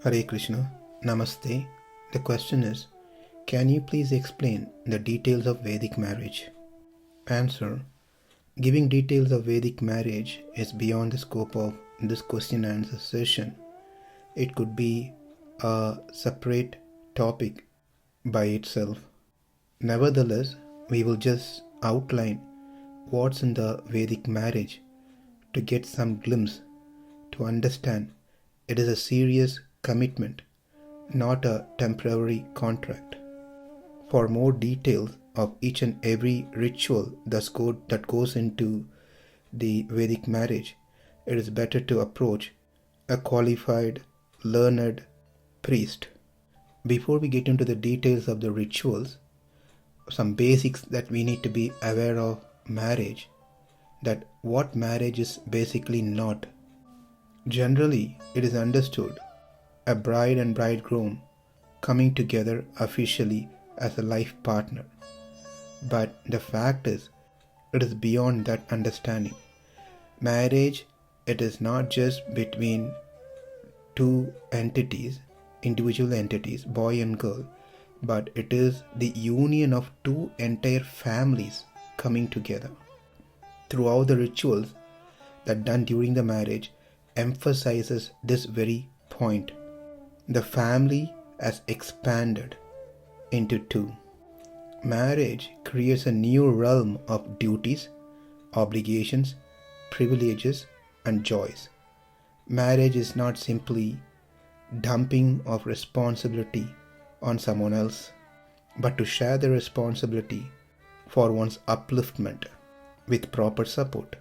Hare Krishna, Namaste. The question is, can you please explain the details of Vedic marriage? Answer. Giving details of Vedic marriage is beyond the scope of this question and answer session. It could be a separate topic by itself. Nevertheless, we will just outline what's in the Vedic marriage to get some glimpse, to understand it is a serious commitment, not a temporary contract. For more details of each and every ritual that goes into the Vedic marriage, it is better to approach a qualified, learned priest. Before we get into the details of the rituals, some basics that we need to be aware of marriage, that what marriage is basically not. Generally, it is understood a bride and bridegroom coming together officially as a life partner. But the fact is, it is beyond that understanding. Marriage, it is not just between two entities, individual entities, boy and girl, but it is the union of two entire families coming together. Throughout the rituals that done during the marriage emphasizes this very point. The family has expanded into two. Marriage creates a new realm of duties, obligations, privileges, and joys. Marriage is not simply dumping of responsibility on someone else, but to share the responsibility for one's upliftment with proper support.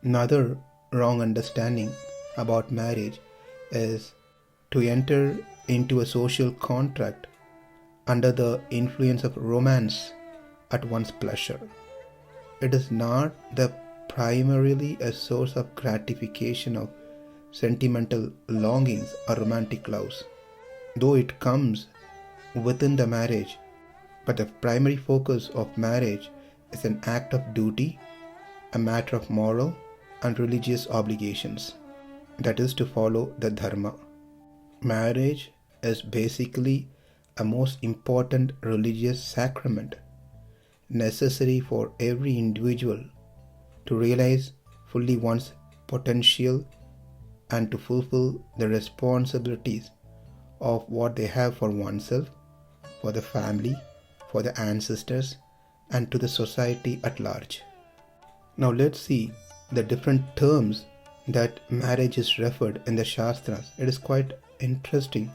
Another wrong understanding about marriage is to enter into a social contract under the influence of romance at one's pleasure. It is not primarily a source of gratification of sentimental longings or romantic loves, though it comes within the marriage, but the primary focus of marriage is an act of duty, a matter of moral and religious obligations, that is to follow the dharma. Marriage is basically a most important religious sacrament necessary for every individual to realize fully one's potential and to fulfill the responsibilities of what they have for oneself, for the family, for the ancestors, and to the society at large. Now let's see the different terms that marriage is referred in the Shastras. It is quite interesting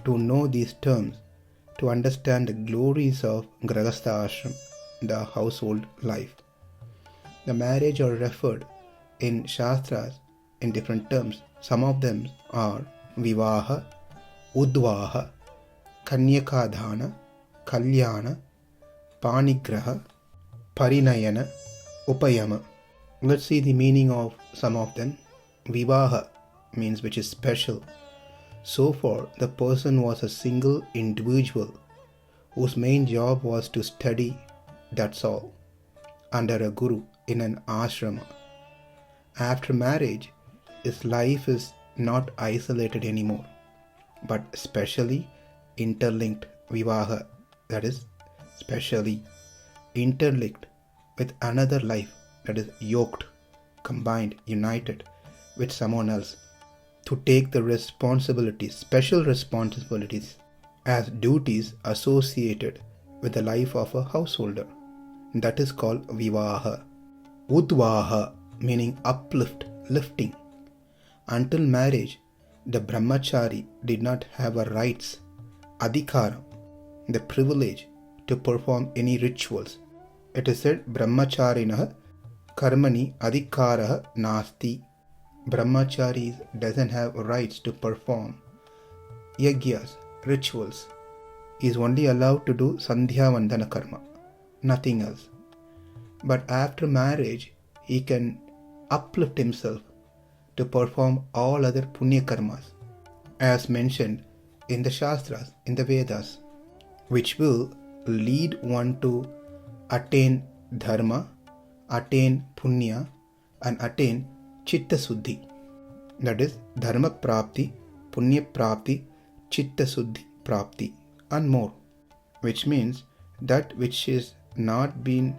to know these terms, to understand the glories of Grahastha Ashram, the household life. The marriage are referred in Shastras in different terms. Some of them are Vivaha, Udvaha, Kanyakadhana, Kalyana, Panigraha, Parinayana, Upayama. Let's see the meaning of some of them. Vivaha means which is special. So far, the person was a single individual whose main job was to study, that's all, under a guru in an ashrama. After marriage, his life is not isolated anymore, but specially interlinked. Vivaha, that is, specially interlinked with another life, that is yoked, combined, united with someone else, to take the responsibilities, special responsibilities, as duties associated with the life of a householder. That is called Vivaha. Udvaha meaning uplift, lifting. Until marriage, the brahmachari did not have a rights, adhikaram, the privilege to perform any rituals. It is said, brahmacharinaha karmani adhikaraha nasti. Brahmacharis doesn't have rights to perform yagyas, rituals. He is only allowed to do sandhya vandana karma, nothing else. But after marriage, he can uplift himself to perform all other punya karmas, as mentioned in the Shastras, in the Vedas, which will lead one to attain dharma, attain punya, and attain chitta suddhi, that is dharma prapti, Punya Prapti, Chitta Suddhi Prapti, and more, which means that which is not been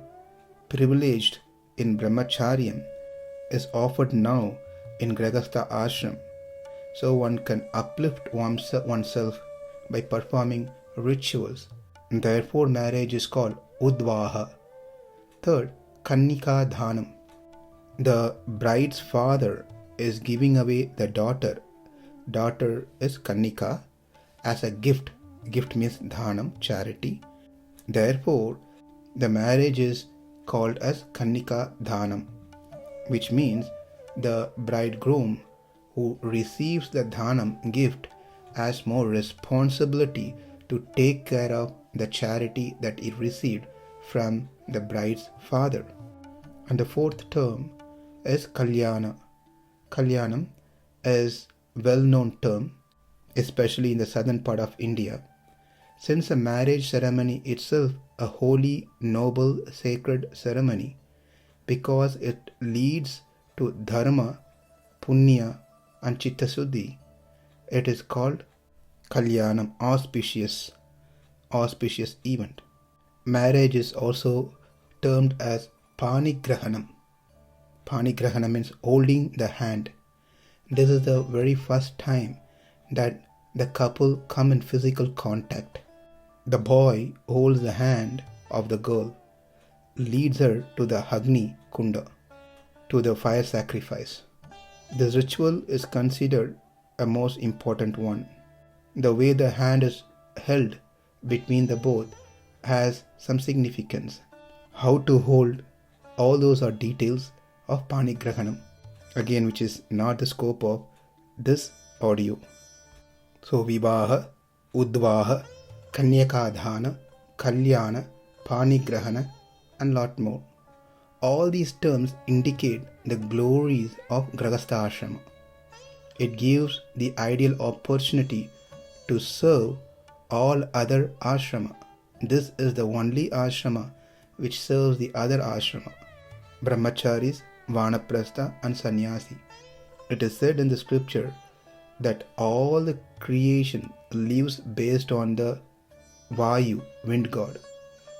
privileged in Brahmacharyam is offered now in Grihastha ashram, so one can uplift oneself by performing rituals. Therefore, marriage is called Udvaha. Third, Kannika Dhanam. The bride's father is giving away the daughter. Daughter is Kannika as a gift. Gift means Dhanam, charity. Therefore, the marriage is called as Kannika Dhanam, which means the bridegroom who receives the Dhanam gift has more responsibility to take care of the charity that he received from the bride's father. And the fourth term is Kalyana. Kalyanam is a well-known term, especially in the southern part of India. Since a marriage ceremony itself a holy, noble, sacred ceremony, because it leads to dharma, punya, and chittasuddhi, it is called Kalyanam, auspicious event. Marriage is also termed as Panigrahanam. Panigrahanam means holding the hand. This is the very first time that the couple come in physical contact. The boy holds the hand of the girl, leads her to the Agni Kunda, to the fire sacrifice. This ritual is considered a most important one. The way the hand is held between the both has some significance. How to hold, all those are details of Panigrahanam, again which is not the scope of this audio. So Vivaha, Udvaha, Kanyakadhana, Kalyana, Panigrahana, and lot more. All these terms indicate the glories of Grihastha ashrama. It gives the ideal opportunity to serve all other ashrama. This is the only ashrama which serves the other ashrama, brahmacharis, vanaprastha, and sannyasi. It is said in the scripture that all the creation lives based on the Vayu, wind god.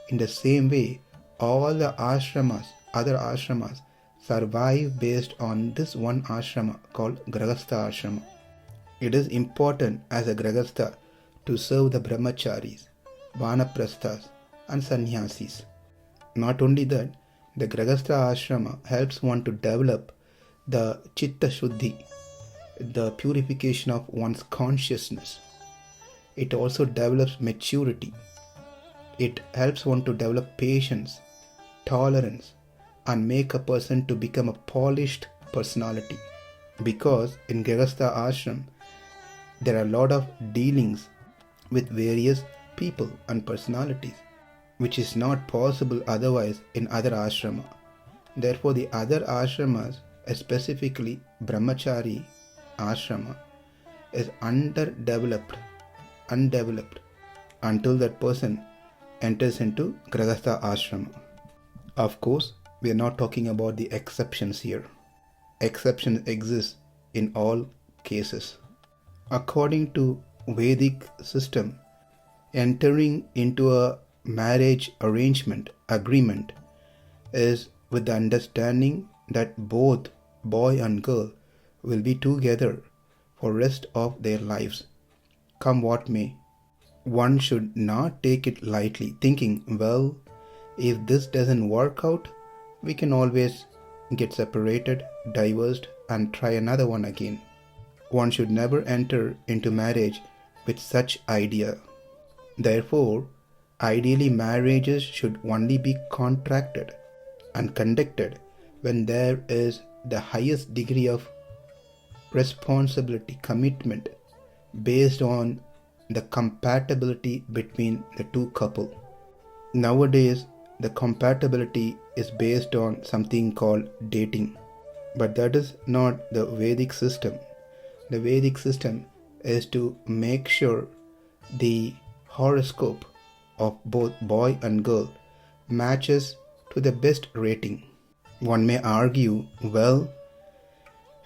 In the same way, all the ashramas, other ashramas, survive based on this one ashrama called Grihastha ashrama. It is important as a Grihastha to serve the brahmacharis, vanaprasthas, and sannyasis. Not only that, the Grihastha ashrama helps one to develop the chitta shuddhi, the purification of one's consciousness. It also develops maturity. It helps one to develop patience, tolerance, and make a person to become a polished personality. Because in Grihastha ashram, there are a lot of dealings with various people and personalities, which is not possible otherwise in other ashrama. Therefore, the other ashramas, specifically brahmachari ashrama, is undeveloped until that person enters into Grihastha ashrama. Of course, we are not talking about the exceptions here. Exceptions exist in all cases. According to Vedic system, entering into a marriage agreement is with the understanding that both boy and girl will be together for rest of their lives, come what may. One should not take it lightly, thinking, well, if this doesn't work out, we can always get separated, divorced, and try another one again. One should never enter into marriage with such idea. Therefore, ideally marriages should only be contracted and conducted when there is the highest degree of responsibility, commitment based on the compatibility between the two couple. Nowadays, the compatibility is based on something called dating, but that is not the Vedic system. The Vedic system is to make sure the horoscope of both boy and girl matches to the best rating. One may argue, well,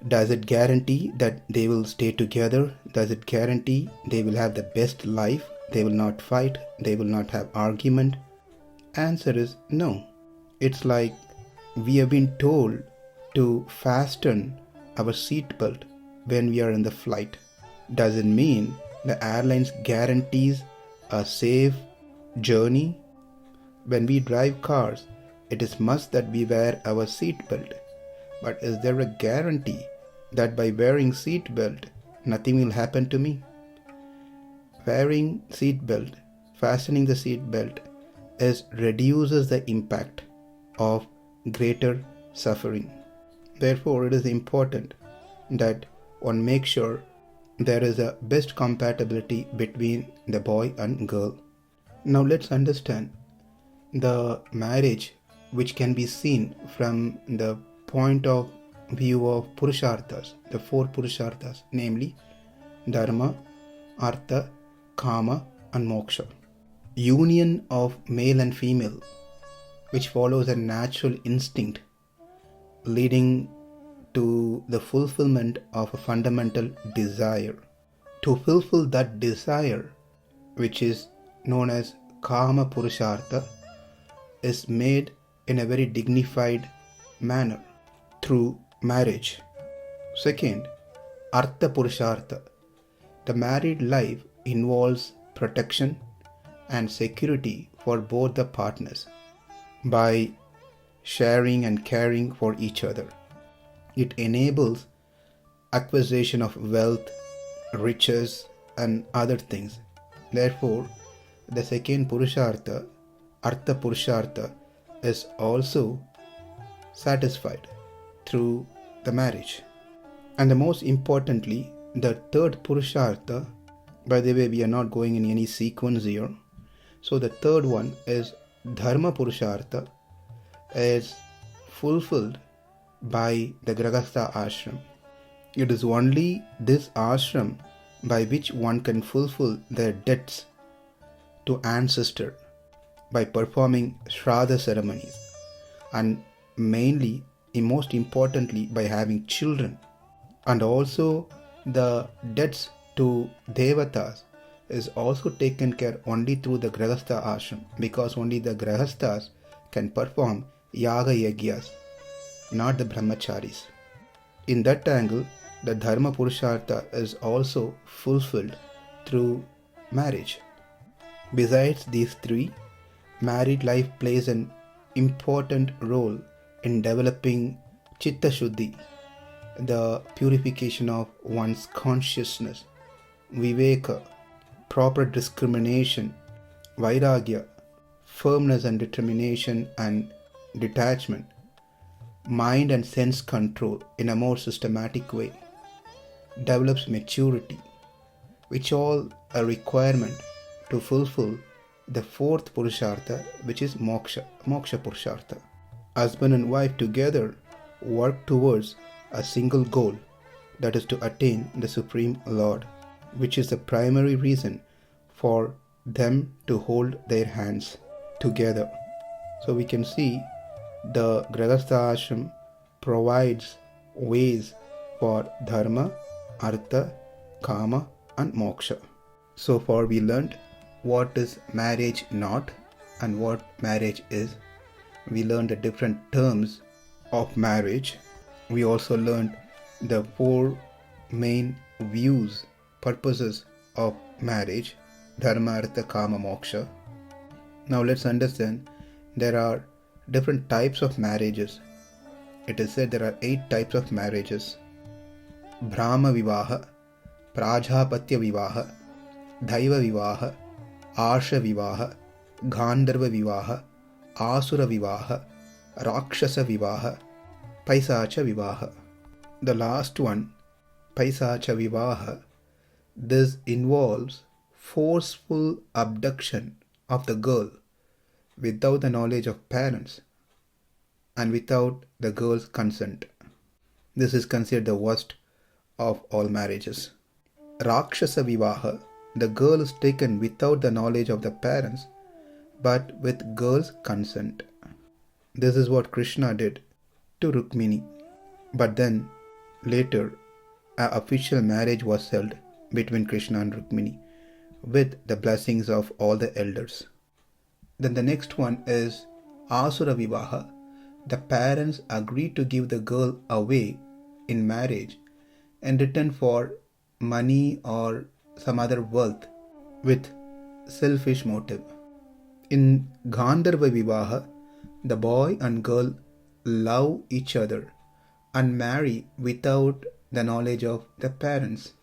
Does it guarantee that they will stay together? Does it guarantee they will have the best life? They will not fight? They will not have argument? Answer is no. It's like we have been told to fasten our seatbelt when we are in the flight. Does it mean the airlines guarantees a safe journey? When we drive cars, it is must that we wear our seatbelt. But is there a guarantee that by wearing seatbelt, nothing will happen to me? Wearing seatbelt, fastening the seatbelt, reduces the impact of greater suffering. Therefore, it is important that one make sure there is a best compatibility between the boy and girl. Now let's understand the marriage which can be seen from the point of view of Purusharthas, the four Purusharthas, namely Dharma, Artha, Kama and Moksha. Union of male and female, which follows a natural instinct leading to the fulfillment of a fundamental desire. To fulfill that desire, which is known as Kama Purushartha, is made in a very dignified manner through marriage. Second, Artha Purushartha. The married life involves protection and security for both the partners by sharing and caring for each other. It enables acquisition of wealth, riches and other things. Therefore, the second Purushartha, Artha Purushartha, is also satisfied through the marriage. And the most importantly, the third Purushartha, by the way, we are not going in any sequence here. So the third one is Dharma Purushartha, is fulfilled by the Grahastha ashram. It is only this ashram by which one can fulfill their debts to ancestor by performing Shraddha ceremonies, and mainly, most importantly, by having children. And also the debts to Devatas is also taken care only through the Grahastha ashram, because only the Grahasthas can perform Yaga Yagyas, not the Brahmacharis. In that angle, the Dharma Purushartha is also fulfilled through marriage. Besides these three, married life plays an important role in developing Chitta Shuddhi, the purification of one's consciousness, Viveka, proper discrimination, Vairagya, firmness and determination and detachment, mind and sense control in a more systematic way, develops maturity, which all a requirement to fulfill the fourth Purushartha, which is Moksha Purushartha. Husband and wife together work towards a single goal, that is to attain the Supreme Lord, which is the primary reason for them to hold their hands together. So we can see the Grahastha ashram provides ways for Dharma, Artha, Kama and Moksha. So far we learned what is marriage not and what marriage is. We learned the different terms of marriage. We also learned the four main views, purposes of marriage: Dharma, Artha, Kama, Moksha. Now let's understand there are different types of marriages. It is said there are 8 types of marriages: Brahma Vivaha, Prajapatya Vivaha, Daiva Vivaha, Arsha Vivaha, Gandharva Vivaha, Asura Vivaha, Rakshasa Vivaha, Paisacha Vivaha. The last one, Paisacha Vivaha, this involves forceful abduction of the girl without the knowledge of parents and without the girl's consent. This is considered the worst of all marriages. Rakshasa Vivaha, the girl is taken without the knowledge of the parents but with girl's consent. This is what Krishna did to Rukmini. But then Later, an official marriage was held between Krishna and Rukmini with the blessings of all the elders. Then the next one is Asura Vivaha. The parents agreed to give the girl away in marriage in return for money or some other wealth with selfish motive. In Gandharva Vivaha, the boy and girl love each other and marry without the knowledge of the parents.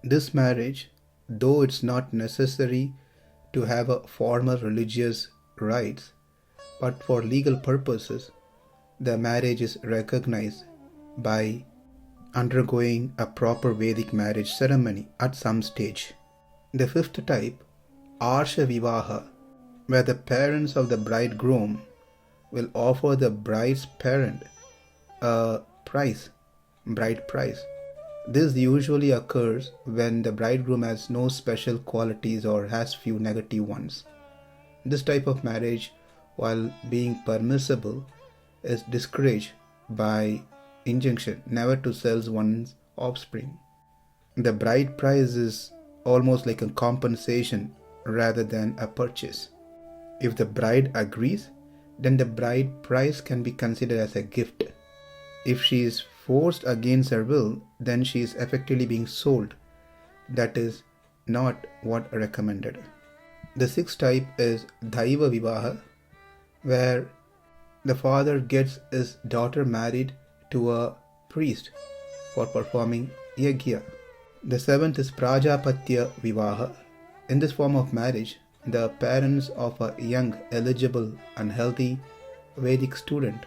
This marriage, though it's not necessary to have a formal religious rites, but for legal purposes, the marriage is recognized by undergoing a proper Vedic marriage ceremony at some stage. The fifth type, Arsha Vivaha, where the parents of the bridegroom will offer the bride's parent a bride price. This usually occurs when the bridegroom has no special qualities or has few negative ones. This type of marriage, while being permissible, is discouraged by injunction never to sell one's offspring. The bride price is almost like a compensation rather than a purchase. If the bride agrees, then the bride price can be considered as a gift. If she is forced against her will, then she is effectively being sold. That is not what recommended. The sixth type is Daiva Vivaha, where the father gets his daughter married to a priest for performing yajna. The seventh is Prajapatya Vivaha. In this form of marriage, the parents of a young, eligible and healthy Vedic student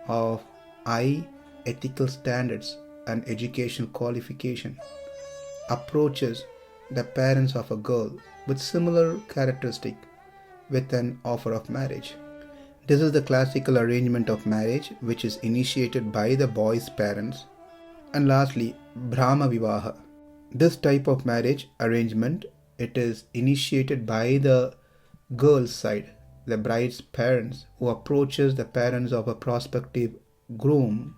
of high ethical standards and educational qualification approaches the parents of a girl with similar characteristic with an offer of marriage. This is the classical arrangement of marriage which is initiated by the boy's parents. And lastly, Brahma Vivaha. This type of marriage arrangement, it is initiated by the girl's side, the bride's parents, who approaches the parents of a prospective groom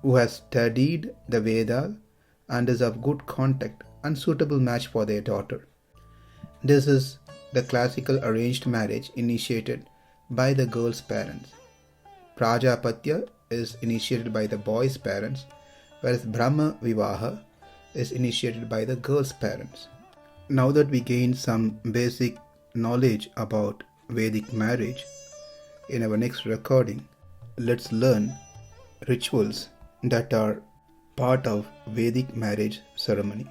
who has studied the Vedas and is of good contact and suitable match for their daughter. This is the classical arranged marriage initiated by the girl's parents. Prajapatya is initiated by the boy's parents, whereas Brahma Vivaha is initiated by the girl's parents. Now that we gained some basic knowledge about Vedic marriage, in our next recording, let's learn rituals that are part of Vedic marriage ceremony.